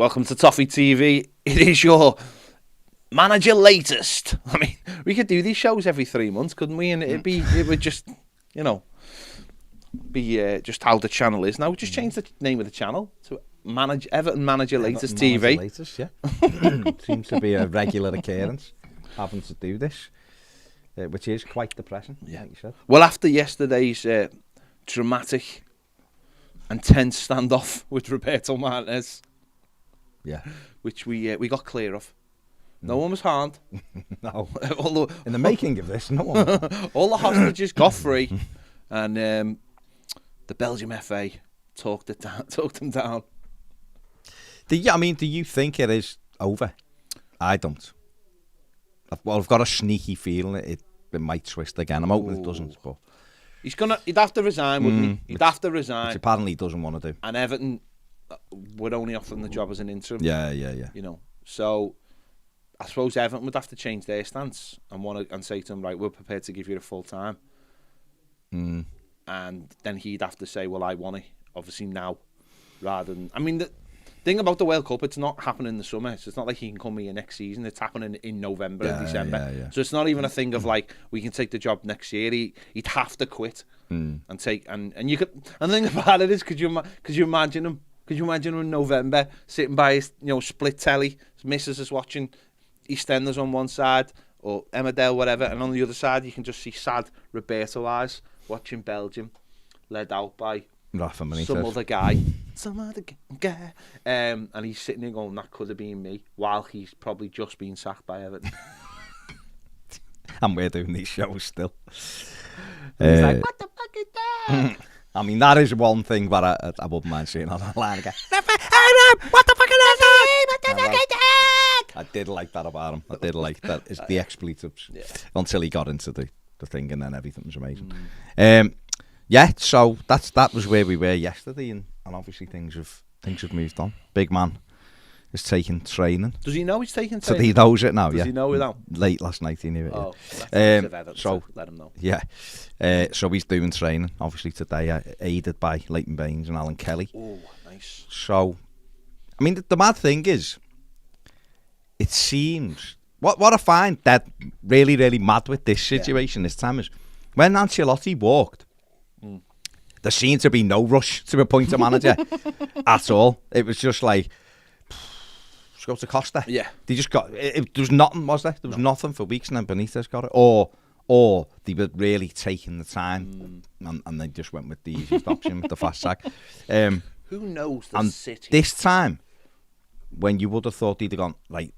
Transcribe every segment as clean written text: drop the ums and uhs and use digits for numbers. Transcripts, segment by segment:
Welcome to Toffee TV. It is your manager latest. I mean, we could do these shows every 3 months, couldn't we? And it would just, be just how the channel is now. We just change the name of the channel to Everton Manager Latest TV. Manager Latest, yeah. Seems to be a regular occurrence having to do this, which is quite depressing. Yeah. Like you said. Well, after yesterday's dramatic and tense standoff with Roberto Martinez, yeah, which we got clear of. No one was harmed. No. In the making of this, no one. All the hostages got free, and the Belgium FA talked them down. Do you think it is over? I don't. I've got a sneaky feeling it might twist again. I'm hoping it doesn't. But he'd have to resign, wouldn't he? He'd have to resign. Which apparently he doesn't want to do. And Everton would only offer him the job as an interim. Yeah. So I suppose Everton would have to change their stance and say to him, right, we're prepared to give you the full time. And then he'd have to say, well, I want it, obviously now, rather than... I mean, the thing about the World Cup, it's not happening in the summer. So it's not like he can come here next season. It's happening in November and December. Yeah. So it's not even a thing of like, we can take the job next year. He'd have to quit and take... And you could... And the thing about it is, could you imagine him? Could you imagine him in November, sitting by his, split telly, his missus is watching EastEnders on one side, or Emmerdale, whatever, and on the other side you can just see sad Roberto eyes watching Belgium, led out by some other guy. And he's sitting there going, that could have been me, while he's probably just been sacked by Everton. And we're doing these shows still. He's like, what the fuck is that? I mean, that is one thing that I wouldn't mind seeing on the line again. What the fuck is that? I did like that about him. I did like that. It's the expletives. Yeah. Until he got into the thing, and then everything was amazing. So that was where we were yesterday, and obviously things have moved on. Big man is taking training. Does he know he's taking So training? he knows it now. Does he know it now? Late last night he knew it. Oh, so let him know. Yeah. So he's doing training obviously today, aided by Leighton Baines and Alan Kelly. Oh, nice. So, I mean, the mad thing is, it seems what I find that really, really mad with this situation this time is when Ancelotti walked, there seemed to be no rush to appoint a manager at all. It was just like, let's go to Costa. Yeah. They just got there was nothing, was there? There was nothing for weeks, and then Benitez got it, or they were really taking the time, and they just went with the easiest option with the fast sack. Who knows the city? This time, when you would have thought they'd have gone, like,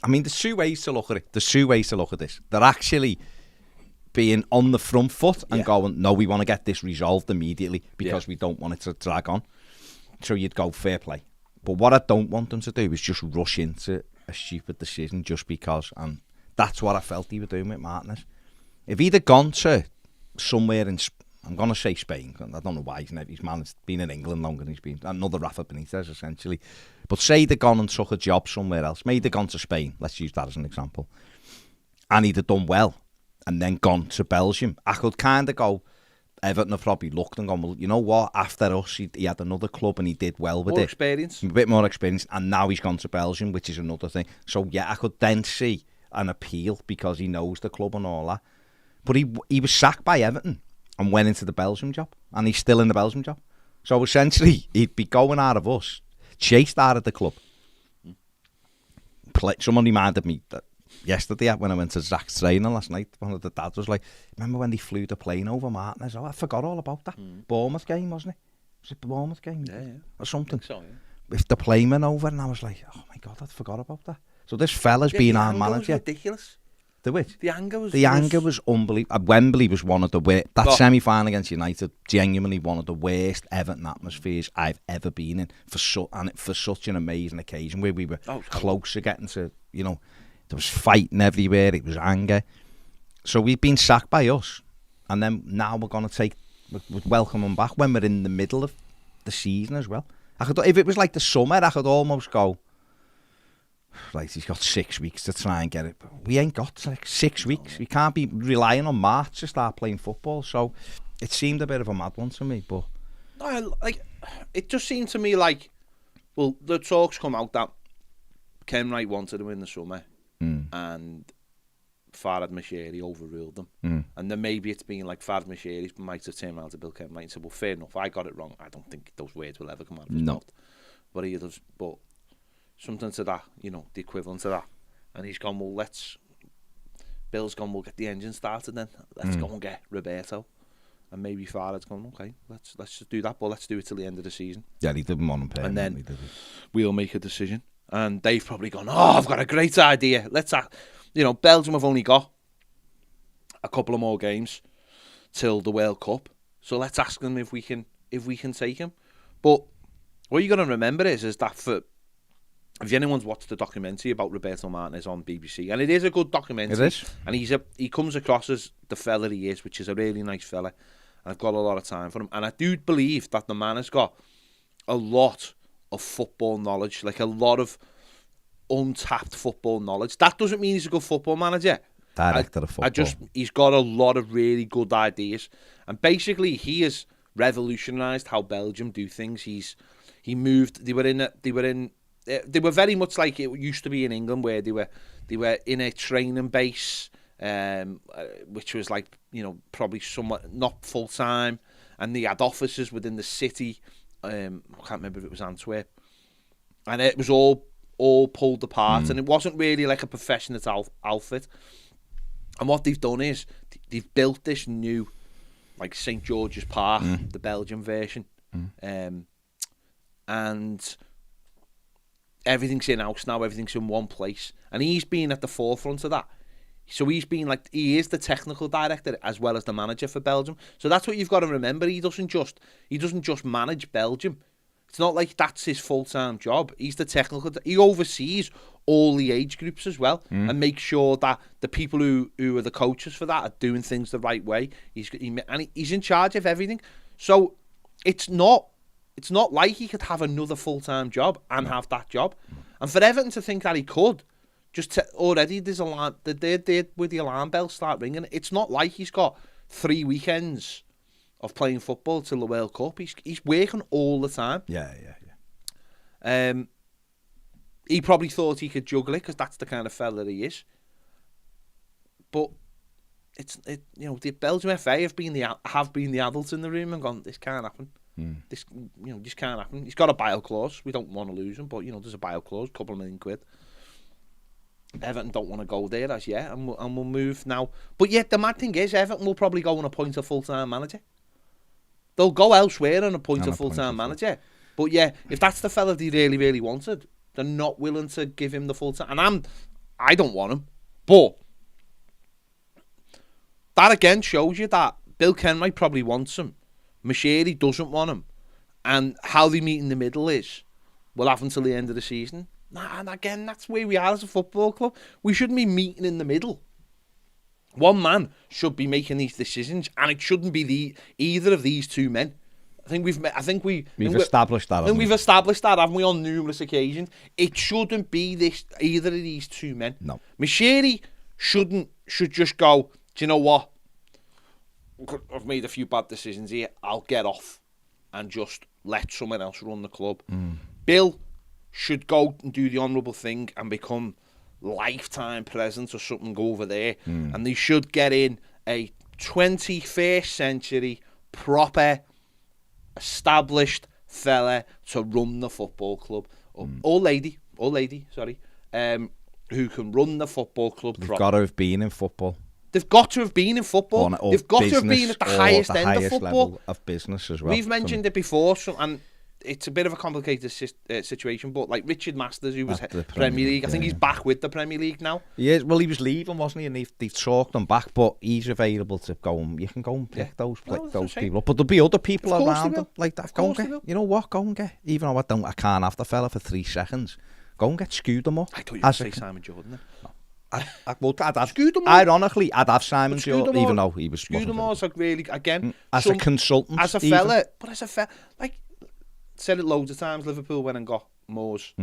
I mean, there's two ways to look at it. There's two ways to look at this. They're actually being on the front foot and going, no, we want to get this resolved immediately because we don't want it to drag on. So you'd go, fair play. But what I don't want them to do is just rush into a stupid decision just because. And that's what I felt he was doing with Martinez. If he'd have gone to somewhere in, I'm going to say Spain, I don't know why he's been in England longer than he's been, another Rafa Benitez essentially. But say he'd have gone and took a job somewhere else, maybe he'd have gone to Spain, let's use that as an example, and he'd have done well, and then gone to Belgium, I could kind of go, Everton have probably looked and gone, well, you know what, after us, he had another club and he did well with it. A bit more experience, and now he's gone to Belgium, which is another thing. So, yeah, I could then see an appeal because he knows the club and all that. But he was sacked by Everton and went into the Belgium job, and he's still in the Belgium job. So, essentially, he'd be going out of us, chased out of the club. Someone reminded me that yesterday when I went to Zach's training last night, one of the dads was like, remember when they flew the plane over Martinez? Oh, I forgot all about that. Bournemouth game, wasn't it? Was it the Bournemouth game? Yeah. Or something. So, yeah. If the plane went over, and I was like, oh my God, I forgot about that. So this fella's been our manager. Was ridiculous. The which? The anger was unbelievable. Wembley was one of the worst. That semi-final against United, genuinely one of the worst Everton atmospheres I've ever been in for such an amazing occasion where we were close to getting to, there was fighting everywhere. It was anger. So we've been sacked by us, and then now we're going to welcome them back when we're in the middle of the season as well. If it was like the summer, I could almost go, right, he's got 6 weeks to try and get it. But we ain't got 6 weeks. We can't be relying on March to start playing football. So it seemed a bit of a mad one to me. But it just seemed to me like Well, the talks come out that Ken Wright wanted him in the summer, and Farhad Moshiri overruled them. And then maybe it's been like Farhad Moshiri might have turned around to Bill Ken Wright and said, well, fair enough, I got it wrong. I don't think those words will ever come out of his mouth. But he does, but something to that, you know, the equivalent to that. And he's gone, well, Bill's gone, we'll get the engine started then. Let's go and get Roberto. And maybe Farhad's gone, okay, let's just do that, but let's do it till the end of the season. Yeah, he didn't want him permanently, and then we'll make a decision. And they've probably gone, I've got a great idea. Belgium have only got a couple of more games till the World Cup. So let's ask them if we can take him. But what you got to remember is that if anyone's watched the documentary about Roberto Martinez on BBC, and it is a good documentary. It is. And he comes across as the fella he is, which is a really nice fella. And I've got a lot of time for him. And I do believe that the man has got a lot of football knowledge, like a lot of untapped football knowledge. That doesn't mean he's a good football manager. Director of football. He's got a lot of really good ideas. And basically, he has revolutionised how Belgium do things. He moved. They were very much like it used to be in England, where they were in a training base, which was like, you know, probably somewhat not full time, and they had offices within the city. I can't remember if it was Antwerp, and it was all pulled apart, and it wasn't really like a professional outfit. And what they've done is they've built this new, like St. George's Park, the Belgian version, and everything's in-house now, everything's in one place. And he's been at the forefront of that. So he is the technical director as well as the manager for Belgium. So that's what you've got to remember. He doesn't just manage Belgium. It's not like that's his full-time job. He's the technical. He oversees all the age groups as well, and makes sure that the people who are the coaches for that are doing things the right way. He's in charge of everything. So it's not like he could have another full-time job and have that job. And for Everton to think that he could, already there's alarm. With the alarm bells start ringing. It's not like he's got 3 weekends of playing football till the World Cup. He's working all the time. Yeah. He probably thought he could juggle it because that's the kind of fella he is. But the Belgium FA have been the adults in the room and gone, this can't happen. This can't happen. He's got a buyout clause. We don't want to lose him, but there's a buyout clause, a couple of £1 million. Everton don't want to go there as yet, and we'll move now. But yet the mad thing is, Everton will probably go and appoint a full-time manager. They'll go elsewhere and appoint a full-time manager. But yeah, if that's the fella they really, really wanted, they're not willing to give him the full-time. And I don't want him. But that again shows you that Bill Kenwright probably wants him. Moshiri doesn't want him. And how they meet in the middle will happen until the end of the season. And again, that's where we are as a football club. We shouldn't be meeting in the middle. One man should be making these decisions, and it shouldn't be either of these two men. We've established that. We've established that, haven't we, on numerous occasions? It shouldn't be either of these two men. No. Moshiri should just go, do you know what? I've made a few bad decisions here. I'll get off and just let someone else run the club. Bill should go and do the honourable thing and become lifetime president or something, go over there. And they should get in a 21st century proper established fella to run the football club, or lady, sorry, who can run the football club. They've got to have been in football. They've got to have been in football. They've got to have been at the highest end of football. Level of business as well. We've mentioned it before, and it's a bit of a complicated situation, but like Richard Masters, who was Premier League, I think he's back with the Premier League now. Yeah, well, he was leaving, wasn't he? And they've talked him back, but he's available to go and you can go and pick those people up. But there'll be other people around him like that. Go and get, you know what? Go and get. Even though I can't have the fella for 3 seconds. Go and get Scudamore. I thought you were going to say Simon Jordan. Ironically, I'd have Simon Jordan, even though he was. Scudamore's like really, again, as a consultant, as a fella, but as a fella, like. Said it loads of times. Liverpool went and got Moores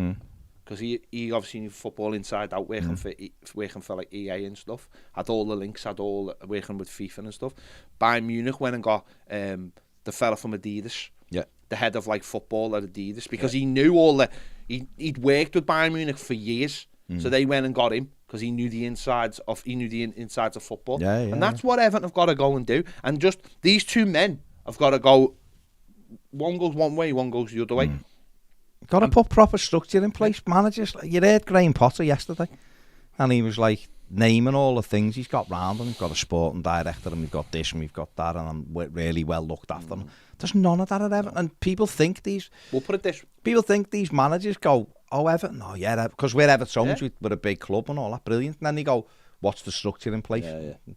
because he obviously knew football inside out, working for like EA and stuff. Had all the links, working with FIFA and stuff. Bayern Munich went and got the fella from Adidas. Yeah, the head of like football at Adidas, because he knew all the he'd worked with Bayern Munich for years, so they went and got him because he knew the insides of football. And that's what Everton have got to go and do. And just these two men have got to go. One goes one way, one goes the other way. Got to put proper structure in place. Managers, you heard Graham Potter yesterday, and he was like naming all the things he's got round him. We've got a sporting director, and we've got this, and we've got that, and I'm really well looked after. There's none of that at Everton. And people think these... We'll put it this... People think these managers go, oh, Everton, oh, yeah, because we're Everton, we're a big club and all that, brilliant. And then they go, what's the structure in place?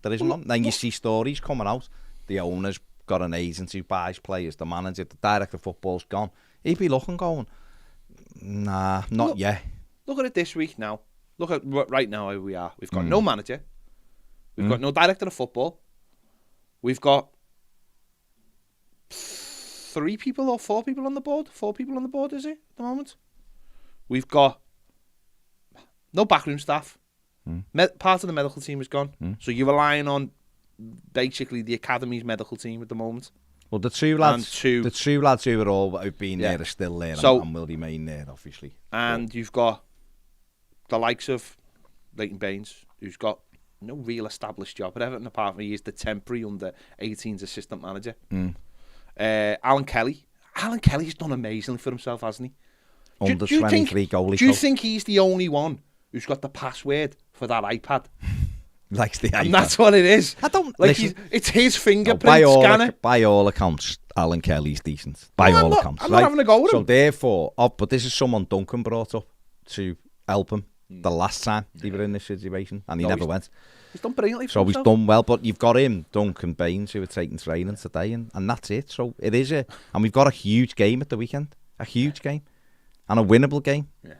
There is none. Then you see stories coming out. The owner's got an agent who buys players, the manager, the director of football's gone. He'd be looking going, nah, not yet. Look at it this week now. Look at right now how we are. We've got no manager. We've got no director of football. We've got 3 people or 4 people on the board. 4 people on the board, is it, at the moment? We've got no backroom staff. Part of the medical team is gone. So you're relying on basically the academy's medical team at the moment. Well, the two lads who are all who've been there are still there, and will remain there, obviously. And you've got the likes of Leighton Baines, who's got no real established job at Everton, apart from he is the temporary under-18s assistant manager. Alan Kelly. Alan Kelly's done amazingly for himself, hasn't he? Under 23 goalie. Do you think he's the only one who's got the password for that iPad? Likes the iPad. And that's what it is. I don't like. It's his fingerprint scanner. By all accounts, Alan Kelly's decent. All accounts. I'm not having a go with him. So therefore, but this is someone Duncan brought up to help him the last time they were in this situation, and he never went. He's done brilliantly. So he's done well, but you've got him, Duncan Baines, who are taking training today, and that's it. So it is and we've got a huge game at the weekend, a huge game, and a winnable game. Yeah.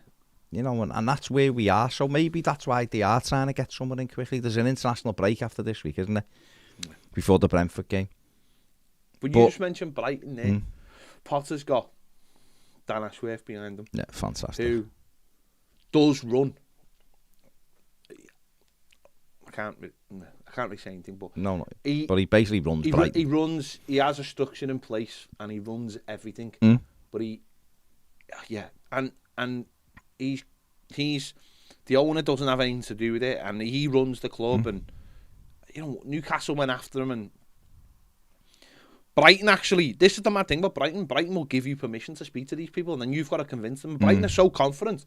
You know, and that's where we are. So maybe that's why they are trying to get someone in quickly. There's an international break after this week, isn't there? Before the Brentford game. But you just mentioned Brighton there. Potter's got Dan Ashworth behind him. Yeah, fantastic. Who does run. I can't really say anything, but no. But he basically runs Brighton. He runs. He has a structure in place, and he runs everything. But and he's the owner doesn't have anything to do with it, and he runs the club. And you know, Newcastle went after him, and Brighton actually. This is the mad thing about Brighton. Brighton will give you permission to speak to these people, and then you've got to convince them. Brighton are so confident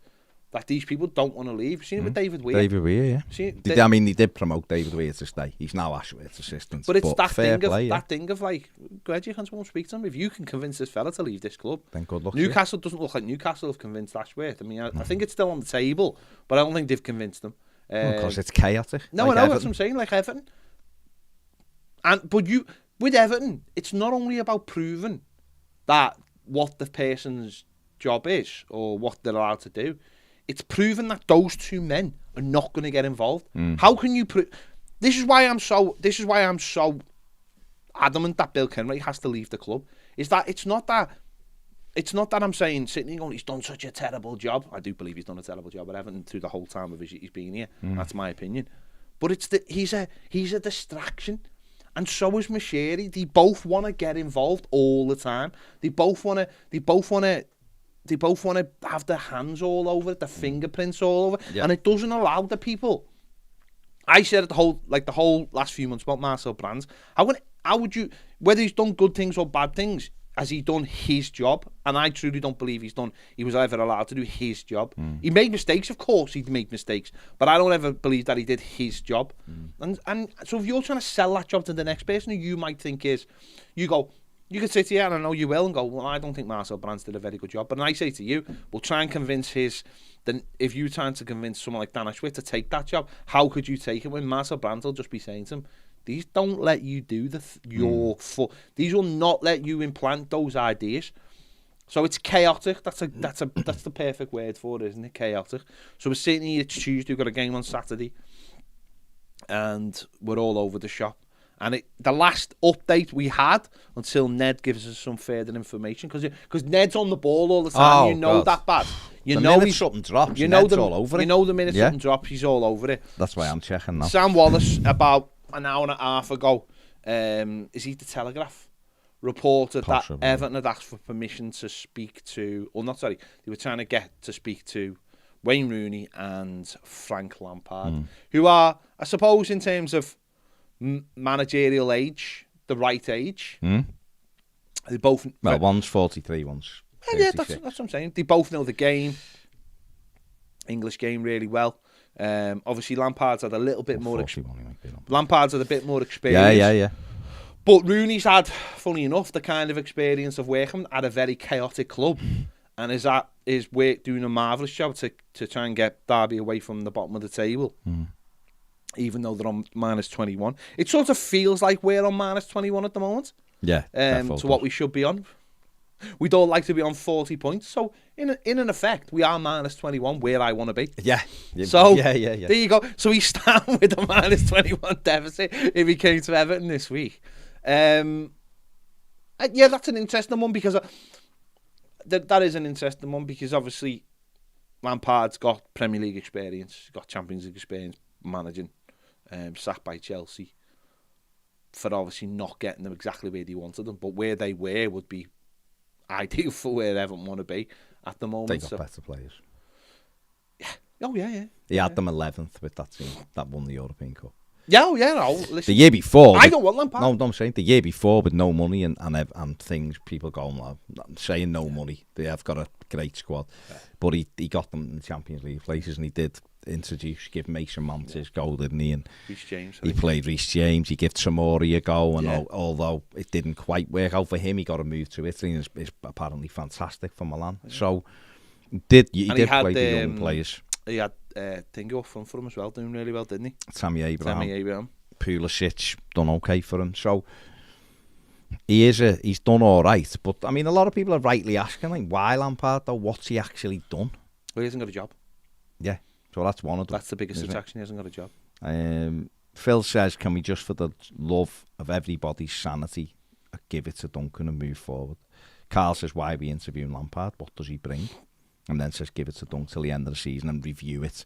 that these people don't want to leave. You've seen it with David Weir. David Weir, yeah. I mean, they did promote David Weir to stay. He's now Ashworth's assistant. But it's that thing of like, go ahead, you can someone speak to him. If you can convince this fella to leave this club, then good luck. Newcastle doesn't look like Newcastle have convinced Ashworth. I mean, I think it's still on the table, but I don't think they've convinced them. Because it's chaotic. No, like I know, that's what I'm saying, like Everton. But with Everton, it's not only about proving that what the person's job is or what they're allowed to do. It's proven that those two men are not going to get involved. How can you prove? This is why I'm so adamant that Bill Kenwright has to leave the club. Is that it's not that I'm saying sitting here going, he's done such a terrible job. I do believe he's done a terrible job at Everton through the whole time of he's been here. That's my opinion. But it's he's a distraction, and so is Moshiri. They both want to get involved all the time. They both want to have their hands all over it, their fingerprints all over it, and it doesn't allow the people. I said it the whole last few months about Marcel Brands. How would you, whether he's done good things or bad things, has he done his job? And I truly don't believe he was ever allowed to do his job. He made mistakes, of course he'd make mistakes, but I don't ever believe that he did his job. And so if you're trying to sell that job to the next person who you might think is, you could sit here, and I know you will, and go, well, I don't think Marcel Brands did a very good job. But I say to you, we'll try and convince then if you're trying to convince someone like Dan Ashworth to take that job, how could you take it when Marcel Brands will just be saying to him, these don't let you do these will not let you implant those ideas. So it's chaotic. That's the perfect word for it, isn't it? Chaotic. So we're sitting here, it's Tuesday, we've got a game on Saturday, and we're all over the shop. And the last update we had, until Ned gives us some further information, because Ned's on the ball all the time. That bad. The minute something drops, Ned's all over it. You know the minute something drops, he's all over it. That's why I'm checking now. Sam Wallace, about an hour and a half ago, is he the Telegraph? reported Possibly. that Everton had asked for permission to speak to, or not, sorry, they were trying to get to speak to Wayne Rooney and Frank Lampard, who are, I suppose, in terms of managerial age, the right age. They both... Well, one's 43, one's 36. Yeah, that's what I'm saying. They both know the game, English game, really well. Obviously, Lampard's had a little bit more... Lampard's had a bit more experience. Yeah. But Rooney's had, funny enough, the kind of experience of working at a very chaotic club, and is at his work doing a marvellous job to try and get Derby away from the bottom of the table, even though they're on minus 21. It sort of feels like we're on minus 21 at the moment. Yeah. To what we should be on. We'd all like to be on 40 points. So, in an effect, we are minus 21 where I want to be. Yeah. So, yeah. There you go. So, he's starting with a minus 21 deficit if he came to Everton this week. Yeah, that's an interesting one because that is an interesting one because obviously Lampard's got Premier League experience, he's got Champions League experience managing, sacked by Chelsea for obviously not getting them exactly where they wanted them, but where they were would be ideal for where Everton want to be at the moment. They got better players. Yeah. Oh yeah. He had them 11th with that team that won the European Cup. Yeah, no. Listen, the year before, I don't want Lampard. No, I'm saying the year before with no money and things, people going saying no money. They have got a great squad, but he got them in the Champions League places, and he did give Mason Mount his goal, didn't he? And Reece James. He played Reece James. He gave Tomori a go, and although it didn't quite work out for him, he got a move to Italy, and it's apparently fantastic for Milan. Yeah. So he did play the young players. He had Tingo up front for him as well, doing really well, didn't he? Tammy Abraham. Pulisic done okay for him. So he's done all right. But I mean, a lot of people are rightly asking, like, why Lampard though? What's he actually done? Well, he hasn't got a job. Yeah, so that's one of them. That's the biggest attraction. He hasn't got a job. Phil says, can we just, for the love of everybody's sanity, give it to Duncan and move forward? Carl says, why are we interviewing Lampard? What does he bring? And then says, give it to Duncan till the end of the season and review it,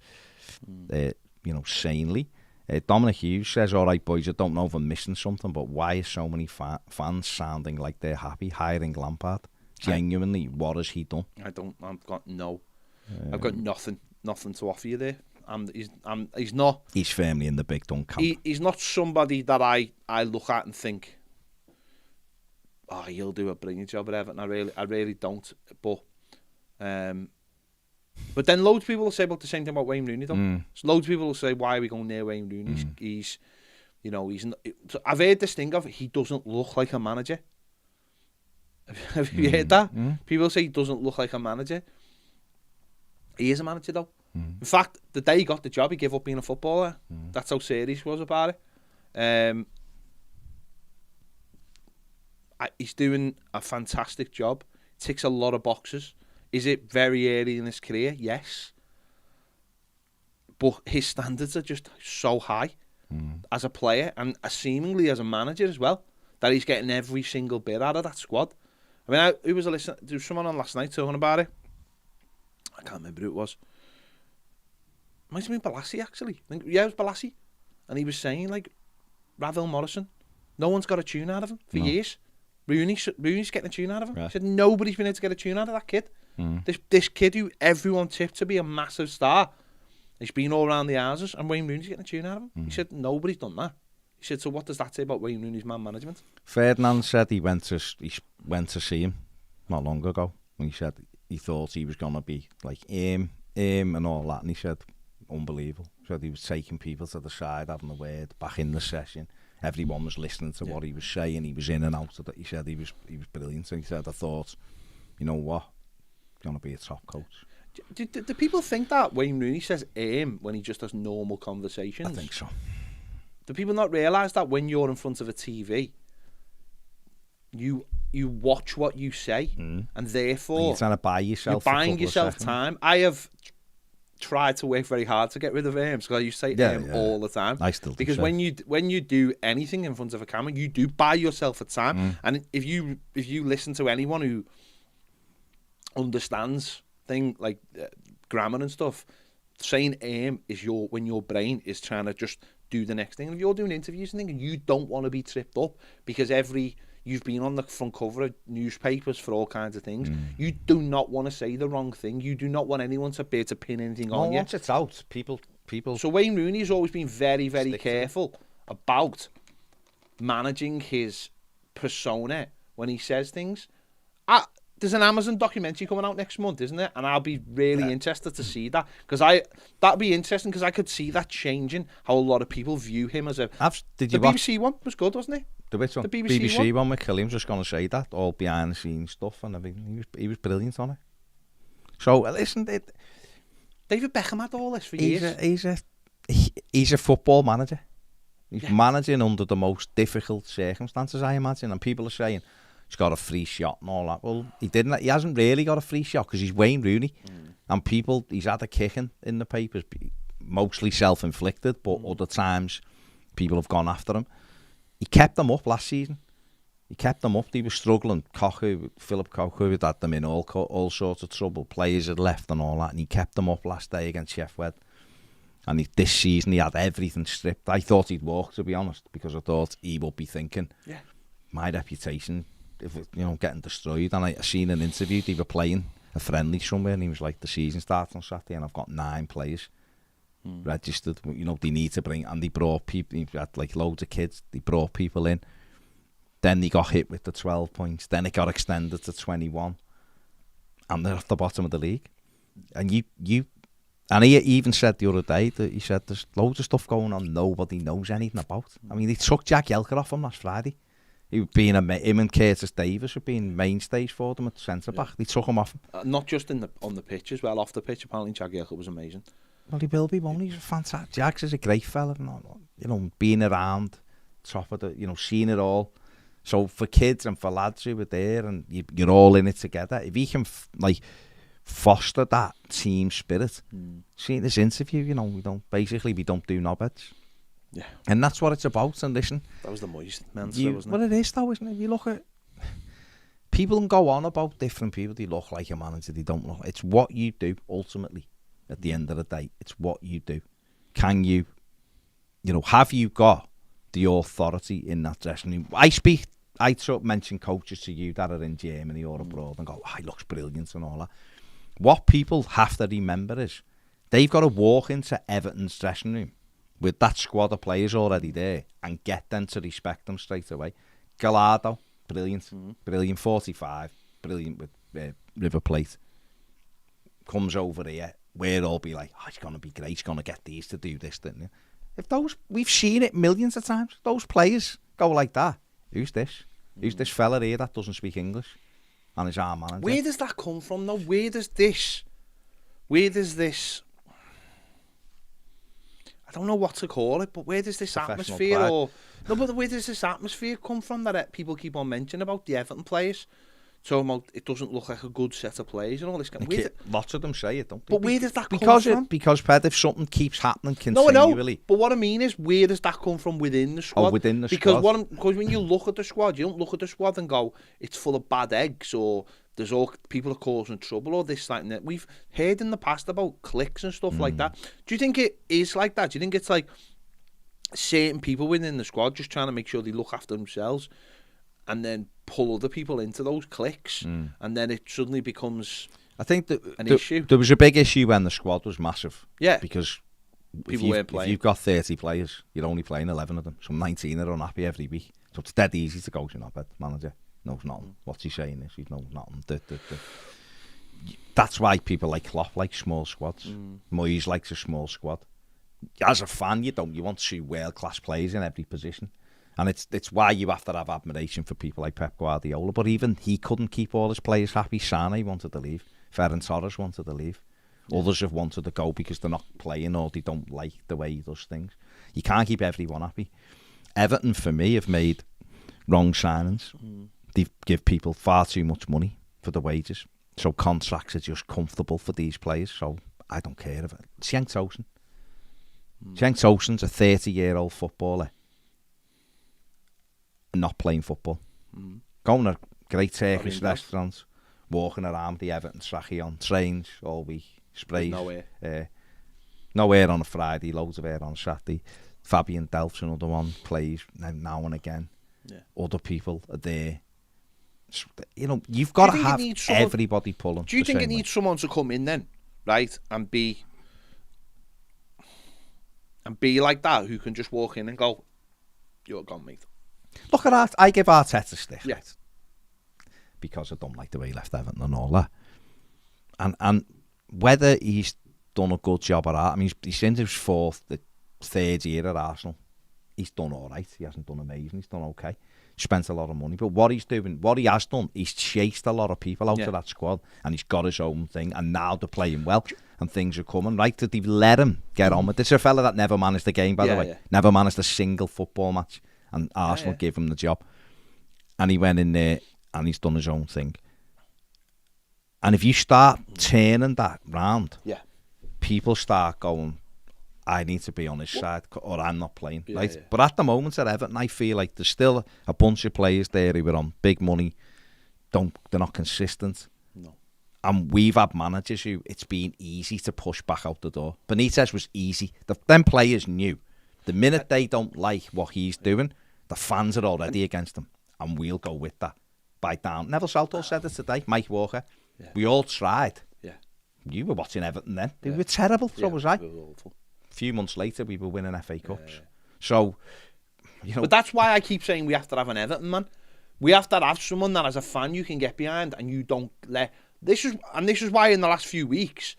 sanely. Dominic Hughes says, all right, boys, I don't know if I'm missing something, but why are so many fans sounding like they're happy hiring Lampard? Genuinely, what has he done? I've got nothing to offer you there. He's not. He's firmly in the big Dunk camp. He's not somebody that I look at and think, oh, he'll do a brilliant job at Everton. I really don't. But then loads of people will say about the same thing about Wayne Rooney, though. So loads of people will say, why are we going near Wayne Rooney? He's not, I've heard this thing of, he doesn't look like a manager. Have you heard that? People say he doesn't look like a manager. He is a manager, though. In fact, the day he got the job, he gave up being a footballer. That's how serious he was about it. He's doing a fantastic job. Ticks a lot of boxes. Is it very early in his career? Yes. But his standards are just so high as a player and seemingly as a manager as well, that he's getting every single bit out of that squad. I mean, there was someone on last night talking about it. I can't remember who it was. Might have been Balassi, actually. It was Balassi. And he was saying, like, Ravel Morrison, no one's got a tune out of him for years. Rooney's getting a tune out of him. Right. He said nobody's been able to get a tune out of that kid. This kid who everyone tipped to be a massive star, he's been all around the houses, and Wayne Rooney's getting a tune out of him. He said nobody's done that. He said, so what does that say about Wayne Rooney's man management? Ferdinand said he went to see him not long ago, when he said he thought he was going to be like him and all that, and he said unbelievable. He said he was taking people to the side, having a word back in the session. Everyone was listening to what he was saying. He was in and out of it. He said he was brilliant. And he said, I thought, you know what, he's going to be a top coach. Do people think that Wayne Rooney says when he just has normal conversations? I think so. Do people not realise that when you're in front of a TV, you watch what you say, and therefore you're trying to buy yourself. You're buying yourself time. I have tried to work very hard to get rid of because I used to say all the time. I still do. Because when you do anything in front of a camera, you do buy yourself a time. And if you listen to anyone who understands things like grammar and stuff, saying is when your brain is trying to just do the next thing. And if you're doing interviews and things, you don't want to be tripped up because every You've been on the front cover of newspapers for all kinds of things. You do not want to say the wrong thing. You do not want anyone to be able to pin anything on you. Once it's out, people. So Wayne Rooney's always been very, very careful about managing his persona when he says things. There's an Amazon documentary coming out next month, isn't there? And I'll be really interested to see that, because that'd be interesting, because I could see that changing how a lot of people view him as a. The BBC one was good, wasn't it? The which one? The BBC one with Killian's just going to say that, all behind the scenes stuff and everything. He was brilliant on it. So listen, David Beckham had all this for years. He's a football manager. He's managing under the most difficult circumstances, I imagine, and people are saying he's got a free shot and all that. Well, he didn't. He hasn't really got a free shot, because he's Wayne Rooney, and he's had a kicking in the papers, mostly self-inflicted, but other times people have gone after him. He kept them up last season. He kept them up. He was struggling. Philip Cocu had them in all sorts of trouble. Players had left and all that, and he kept them up last day against Sheffield. And this season he had everything stripped. I thought he'd walk, to be honest, because I thought he would be thinking, my reputation, if getting destroyed. And I seen an interview, they were playing a friendly somewhere, and he was like, the season starts on Saturday and I've got 9 players registered. They need to bring, and they brought people. He had like loads of kids. They brought people in. Then they got hit with the 12 points. Then it got extended to 21, and they're at the bottom of the league. And and he even said the other day that he said there's loads of stuff going on nobody knows anything about. I mean, they took Jack Yelker off him last Friday. Him and Curtis Davis have been mainstays for them at centre back. They took him off him. Not just on the pitch as well, off the pitch. Apparently, Jack Yelker was amazing. Well, he will be, won't he? He's a fantastic. Jax is a great fella. Being around, top of the, seeing it all. So for kids and for lads who were there, and you're all in it together, if he can foster that team spirit. Seeing this interview, we don't do knobheads. Yeah. And that's what it's about. And listen, that was the moist Mensa, wasn't it? Well, it is though, isn't it? If you look at people can go on about different people, they look like a manager, they don't look. It's what you do ultimately. At the end of the day, it's what you do. Can you, have you got the authority in that dressing room? I sort of mention coaches to you that are in Germany or abroad and go, he looks brilliant and all that. What people have to remember is they've got to walk into Everton's dressing room with that squad of players already there and get them to respect them straight away. Gallardo, brilliant, brilliant, 45, brilliant with River Plate. Comes over here, we'll all be like, he's going to be great, he's going to get these to do this, didn't you? We've seen it millions of times, those players go like that. Who's this? Who's this fella here that doesn't speak English? And is our manager. Where does that come from though? Where does this I don't know what to call it, but where does this atmosphere where does this atmosphere come from that people keep on mentioning about the Everton players? So it doesn't look like a good set of players and all this. Lots of them say it, don't they? But where does that come from? Because if something keeps happening continually... No, I know. But what I mean is, where does that come from within the squad? Within the squad. Because when you look at the squad, you don't look at the squad and go, it's full of bad eggs, or there's all people are causing trouble, or this, that, and that. We've heard in the past about cliques and stuff like that. Do you think it is like that? Do you think it's like certain people within the squad just trying to make sure they look after themselves, and then pull other people into those cliques, and then it suddenly becomes an issue? There was a big issue when the squad was massive. Yeah. Because people weren't playing. If you've got 30 players, you're only playing 11 of them. So 19 are unhappy every week. So it's dead easy to go, manager knows nothing. What's he saying is he knows nothing. That's why people like Klopp like small squads. Moyes likes a small squad. As a fan, you want 2 world-class players in every position. And it's why you have to have admiration for people like Pep Guardiola. But even he couldn't keep all his players happy. Sané wanted to leave. Ferran Torres wanted to leave. Others have wanted to go because they're not playing or they don't like the way he does things. You can't keep everyone happy. Everton, for me, have made wrong signings. They give people far too much money for the wages. So contracts are just comfortable for these players. So I don't care if it. Cenk Tosun. Cenk Tosun's a 30-year-old footballer. Not playing football. Going to great Turkish restaurants, walking around the Everton trackie on trains all week, sprays. No air on a Friday, loads of air on a Saturday. Fabian Delph's another one, plays now and again. other people are there. You know, you've got to have everybody pulling. Do you think it needs someone to come in then, right, and be like that, who can just walk in and go, "You're gone, mate"? Look at that. I give Arteta stick, yeah, right? Because I don't like the way he left Everton and all that. And whether he's done a good job or not, I mean, he's in his third year at Arsenal. He's done all right. He hasn't done amazing. He's done okay. Spent a lot of money, but what he has done, he's chased a lot of people out of that squad, and he's got his own thing, and now they're playing well, and things are coming right. That they've let him get on with this. A fella that never managed a game, by the way, never managed a single football match, and Arsenal gave him the job, and he went in there and he's done his own thing. And if you start turning that round, people start going, I need to be on his side, or I'm not playing. Right? But at the moment at Everton, I feel like there's still a bunch of players there who are on big money. They're not consistent. No. And we've had managers who it's been easy to push back out the door. Benitez was easy. Them players knew. The minute they don't like what he's doing, the fans are already against him. And we'll go with that. By down. Neville Southall said it today. Mike Walker. Yeah. We all tried. Yeah. You were watching Everton then. They were terrible. So was I. A few months later, we were winning FA Cups. So, you know. But that's why I keep saying we have to have an Everton man. We have to have someone that, as a fan, you can get behind, and you don't let. This is why in the last few weeks,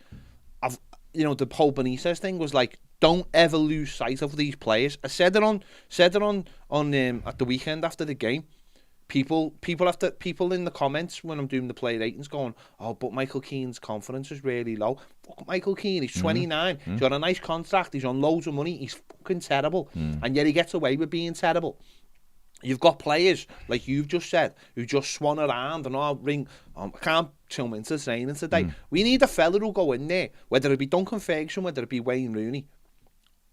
the whole Benitez thing was like, don't ever lose sight of these players. I said it on at the weekend after the game. People in the comments when I'm doing the play ratings going, oh, but Michael Keane's confidence is really low. Fuck Michael Keane, he's 29. He's got a nice contract. He's on loads of money. He's fucking terrible. And yet he gets away with being terrible. You've got players, like you've just said, who just swan around and all ring. I can't tell them into training today. We need a fella who'll go in there, whether it be Duncan Ferguson, whether it be Wayne Rooney.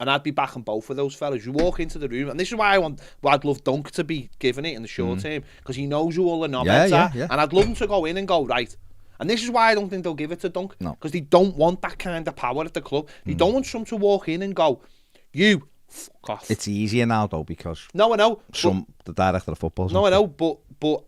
And I'd be backing both of those fellas. You walk into the room, and this is why I'd love Dunk to be giving it in the short term, because he knows who all the knobheads are. Yeah. And I'd love him to go in and go, right. And this is why I don't think they'll give it to Dunk, because they don't want that kind of power at the club. They don't want some to walk in and go, you, fuck off. It's easier now, though, because no, I know. The director of football. No, I know, but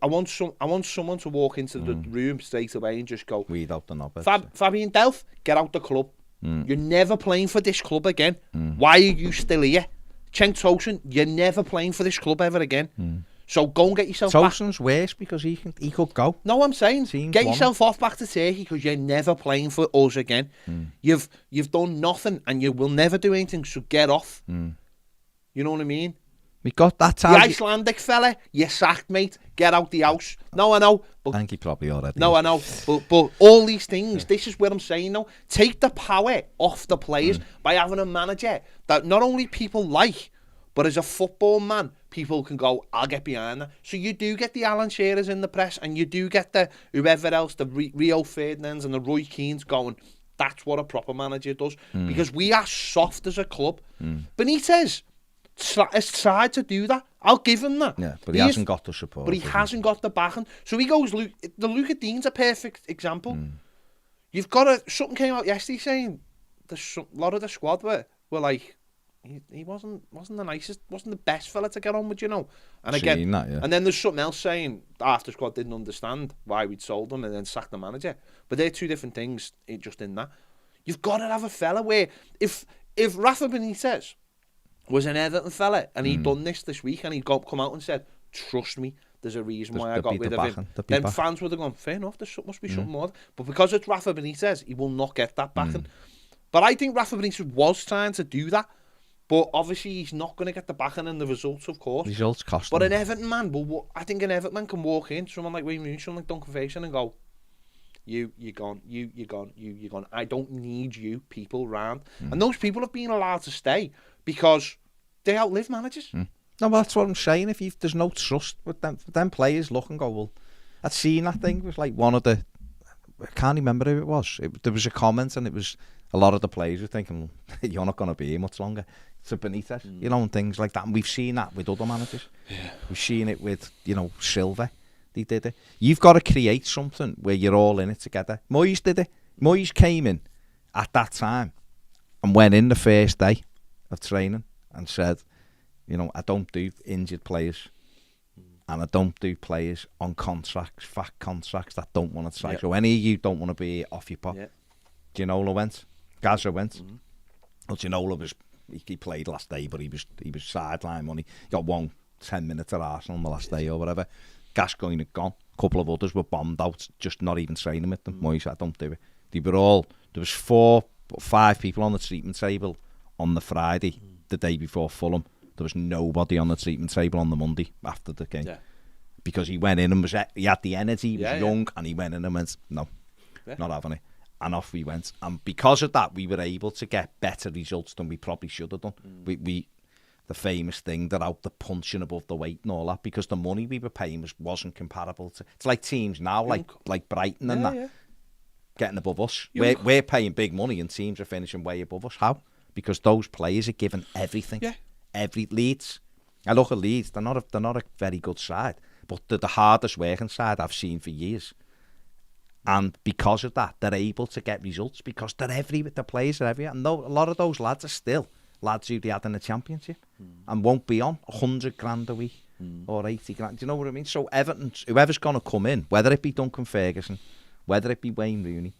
I want someone to walk into the room straight away and just go, weed out the knobheads. Fabian Delph, get out the club. You're never playing for this club again. Why are you still here? Cenk Tosun, you're never playing for this club ever again. So go and get yourself back. Tosun's worse because he could go. No, I'm saying get yourself off back to Turkey, because you're never playing for us again. You've done nothing and you will never do anything, so get off. You know what I mean? We got that time. The Icelandic fella, you sacked, mate. Get out the house. No, I know. But, I think he probably already No, is. I know. But all these things, this is what I'm saying now. Take the power off the players by having a manager that not only people like, but as a football man, people can go, I'll get behind that. So you do get the Alan Shearers in the press, and you do get the whoever else, the Rio Ferdinands and the Roy Keanes going, that's what a proper manager does. Because we are soft as a club. Benitez has tried to do that. I'll give him that. Yeah, but he hasn't got the support. But he hasn't got the backing. So he goes, the Luca Dean's a perfect example. You've got something came out yesterday saying a lot of the squad were like, he wasn't the nicest, wasn't the best fella to get on with, And again, that, yeah. And then there's something else saying half the squad didn't understand why we'd sold him and then sacked the manager. But they're two different things just in that. You've got to have a fella where if Rafa Benitez was an Everton fella and he'd done this week and he'd come out and said, trust me, there's a reason why I got rid of him, then fans would have gone, fair enough, there must be something more. But because it's Rafa Benitez, he will not get that backing. But I think Rafa Benitez was trying to do that, but obviously he's not going to get the backing and the results, of course. Results cost But him. an Everton man, I think an Everton man can walk in, someone like Wayne Rooney, someone like Duncan Ferguson, and go, you're gone, you're gone. I don't need you people round. And those people have been allowed to stay because they outlive managers. No, well, that's what I'm saying. If there's no trust with them players look and go, well, I'd seen that thing. It was like one of the, I can't remember who it was. There was a comment and it was a lot of the players were thinking, well, you're not going to be here much longer. It's a Benitez, and things like that. And we've seen that with other managers. Yeah. We've seen it with, Silva. They did it. You've got to create something where you're all in it together. Moyes did it. Moyes came in at that time and went in the first day of training and said, I don't do injured players. And I don't do players on contracts, fat contracts that don't want to try. So any of you don't want to be off your pot. Ginola went. Gazza went. Well, Ginola was, he played last day, but he was sideline money. He got 10 minutes at Arsenal on the last day or whatever. Gascoigne had gone. A couple of others were bombed out, just not even training with them. Moyes said, don't do it. They were all, there was 4 or 5 people on the treatment table on the Friday, the day before Fulham. There was nobody on the treatment table on the Monday after the game. Because he went in and he had the energy, he was young, and he went in and went, no, not having it. And off we went. And because of that, we were able to get better results than we probably should have done. We the famous thing that out the punching above the weight and all that, because the money we were paying wasn't comparable to. It's like teams now, like Brighton and that, getting above us. We're paying big money and teams are finishing way above us. How? Because those players are given everything. Every Leeds. I look at Leeds. They're not a very good side, but they're the hardest working side I've seen for years. And because of that, they're able to get results because they're everywhere. The players are everywhere. And a lot of those lads are still lads who they had in the Championship and won't be on 100 grand a week or 80 grand. Do you know what I mean? So Everton, whoever's going to come in, whether it be Duncan Ferguson, whether it be Wayne Rooney,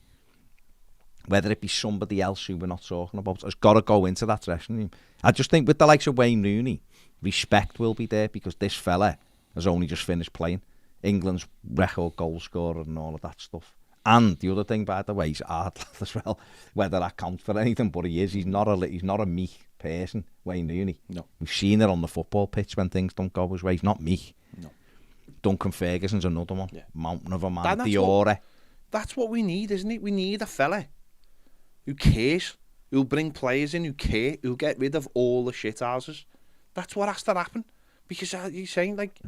whether it be somebody else who we're not talking about, has got to go into that dressing room. I just think with the likes of Wayne Rooney, respect will be there because this fella has only just finished playing. England's record goal scorer and all of that stuff. And the other thing, by the way, he's a hard lad as well. Whether that counts for anything, but he is. He's not a meek person, Wayne Rooney. No. We've seen it on the football pitch when things don't go his way. He's not meek. No. Duncan Ferguson's another one. Mountain of a man. That's what we need, isn't it? We need a fella who cares, who'll bring players in who care, who'll get rid of all the shit houses. That's what has to happen. Because you're saying, like...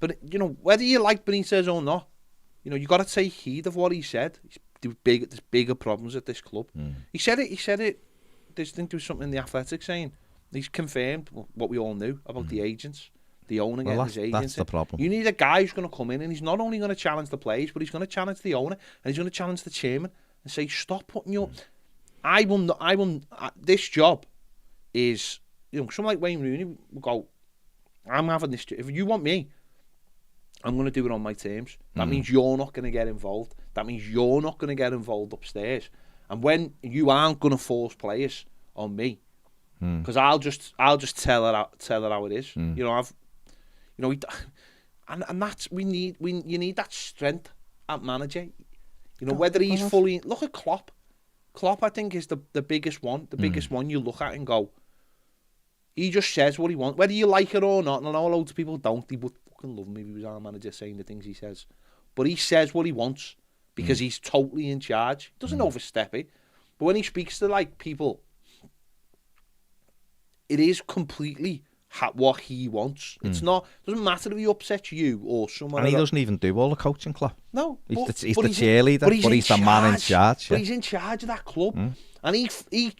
But, you know, whether you like Benitez or not, you know, you got to take heed of what he said. There's bigger problems at this club. He said it. There was something in the Athletic saying he's confirmed what we all knew about the agents, the owner getting his agents. That's the problem. You need a guy who's going to come in and he's not only going to challenge the players, but he's going to challenge the owner and he's going to challenge the chairman and say, stop putting your... This job is, you know, someone like Wayne Rooney will go, I'm having this... If you want me, I'm going to do it on my terms. That means you're not going to get involved. That means you're not going to get involved upstairs. And when you aren't going to force players on me, because I'll just tell her how it is. You know, and that's you need that strength at manager. You know, whether he's fully... Look at Klopp. Klopp, I think, is the biggest one. The biggest one you look at and go, he just says what he wants, whether you like it or not. And I know loads of people don't. They would fucking love him if he was our manager saying the things he says. But he says what he wants because he's totally in charge. He doesn't overstep it. But when he speaks to, like, people, it is completely what he wants. It's not... It doesn't matter if he upsets you or someone. And he doesn't even do all the coaching, Klopp. No. He's the cheerleader, but he's the man in charge. But he's in charge of that club. And we've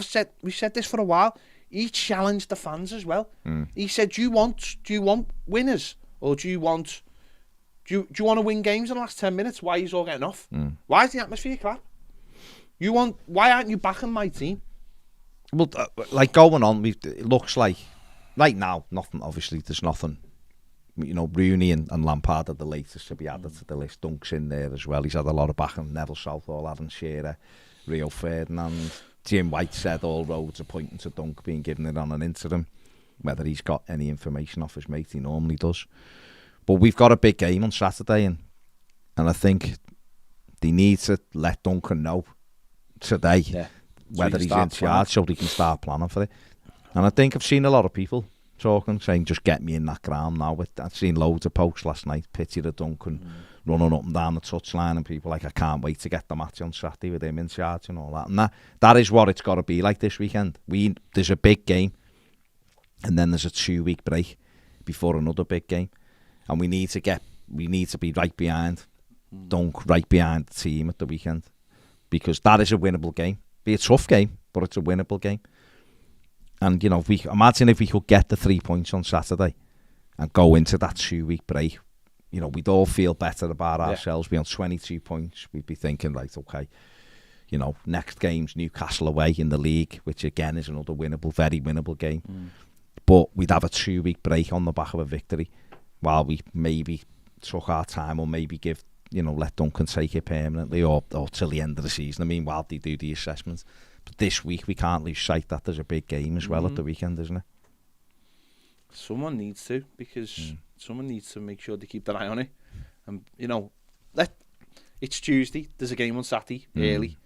said this for a while. He challenged the fans as well. He said, "Do you want winners, or do you want to win games in the last 10 minutes? Why are you all getting off? Why is the atmosphere crap? Why aren't you backing my team?" Well, like going on, it looks like right now nothing. Obviously, there's nothing. You know, Rooney and Lampard are the latest to be added to the list. Dunk's in there as well. He's had a lot of backing. Neville Southall, Adam Shearer, Rio Ferdinand. Jim White said all roads are pointing to Dunk being given it on an interim. Whether he's got any information off his mate, he normally does. But we've got a big game on Saturday, and I think they need to let Duncan know today whether he's in charge so they can start planning for it. And I think I've seen a lot of people talking, saying, just get me in that ground now. I've seen loads of posts last night, picture of Duncan running up and down the touchline, and people like, I can't wait to get the match on Saturday with him in charge and all that. And that is what it's got to be like this weekend. There's a big game, and then there's a 2-week break before another big game, and we need to be right behind Dunk, right behind the team at the weekend, because that is a winnable game. Be a tough game, but it's a winnable game. And you know, imagine if we could get the 3 points on Saturday and go into that 2-week break. You know, we'd all feel better about ourselves. Be on 22 points. We'd be thinking, right, okay, you know, next game's Newcastle away in the league, which again is another winnable, very winnable game. but we'd have a 2-week break on the back of a victory while we maybe took our time, or maybe give, let Duncan take it permanently, or till the end of the season. I mean, while they do the assessments. But this week we can't lose sight that there's a big game as well at the weekend, isn't it? Someone needs to, because someone needs to make sure they keep their eye on it. And it's Tuesday. There's a game on Saturday early.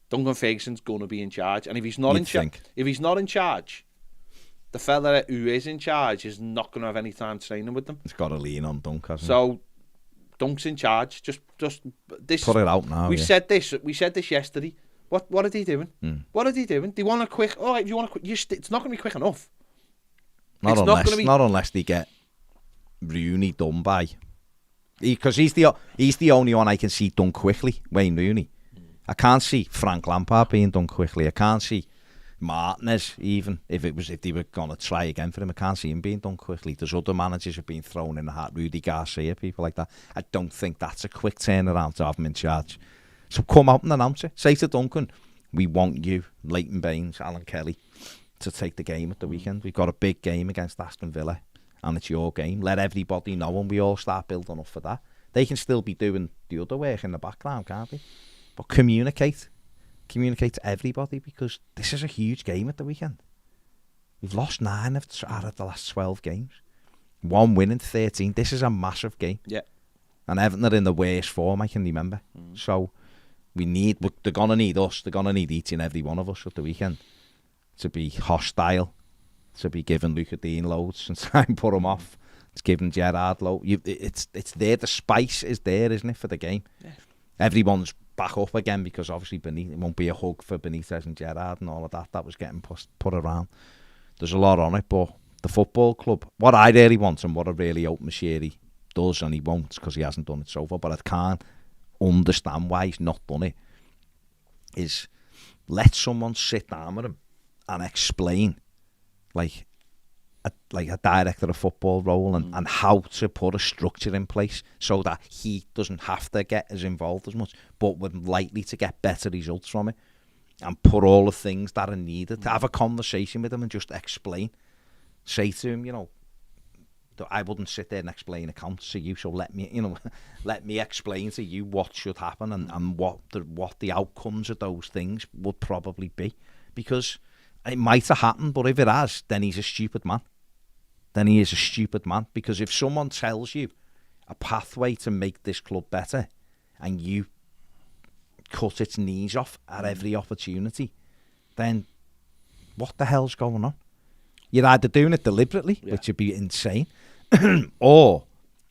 Duncan Ferguson's going to be in charge, and if he's not in charge, the fella who is in charge is not going to have any time training with them. He's got to lean on Dunk, hasn't he? So Dunk's in charge. Just this. Put it out now. We said this yesterday. What are they doing? What are they doing? They want a quick. All right, if you want a quick, it's not going to be quick enough. Not unless they get Rooney done by, because he's the only one I can see done quickly. Wayne Rooney. I can't see Frank Lampard being done quickly. I can't see Martinez, even if they were going to try again for him. I can't see him being done quickly. There's other managers who've been thrown in the hat. Rudy Garcia, people like that. I don't think that's a quick turnaround to have him in charge. So come out and announce it. Say to Duncan, we want you, Leighton Baines, Alan Kelly, to take the game at the weekend. We've got a big game against Aston Villa, and it's your game. Let everybody know, and we all start building up for that. They can still be doing the other work in the background, can't they? But communicate to everybody, because this is a huge game at the weekend. We've lost 9 out of the last 12 games. 1 win in 13. This is a massive game. Yeah. And Everton are in the worst form I can remember. So they're going to need us. They're going to need each and every one of us at the weekend to be hostile, to be giving Luca Dean loads and try and put him off. It's giving Gerrard loads. It's there. The spice is there, isn't it, for the game? Yeah. Everyone's back up again, because obviously it won't be a hug for Benitez and Gerrard and all of that. That was getting put around. There's a lot on it, but the football club, what I really want and what I really hope Moshiri does, and he won't because he hasn't done it so far, but I can't understand why he's not done it, is let someone sit down with him and explain, like a director of football role, and how to put a structure in place so that he doesn't have to get as involved as much, but we're likely to get better results from it, and put all the things that are needed. To have a conversation with him and just explain. Say to him, I wouldn't sit there and explain accounts to you, so let me explain to you what should happen and what the outcomes of those things would probably be. Because it might have happened, but if it has, then he's a stupid man. Then he is a stupid man. Because if someone tells you a pathway to make this club better, and you cut its knees off at every opportunity, then what the hell's going on? You're either doing it deliberately, which would be insane, or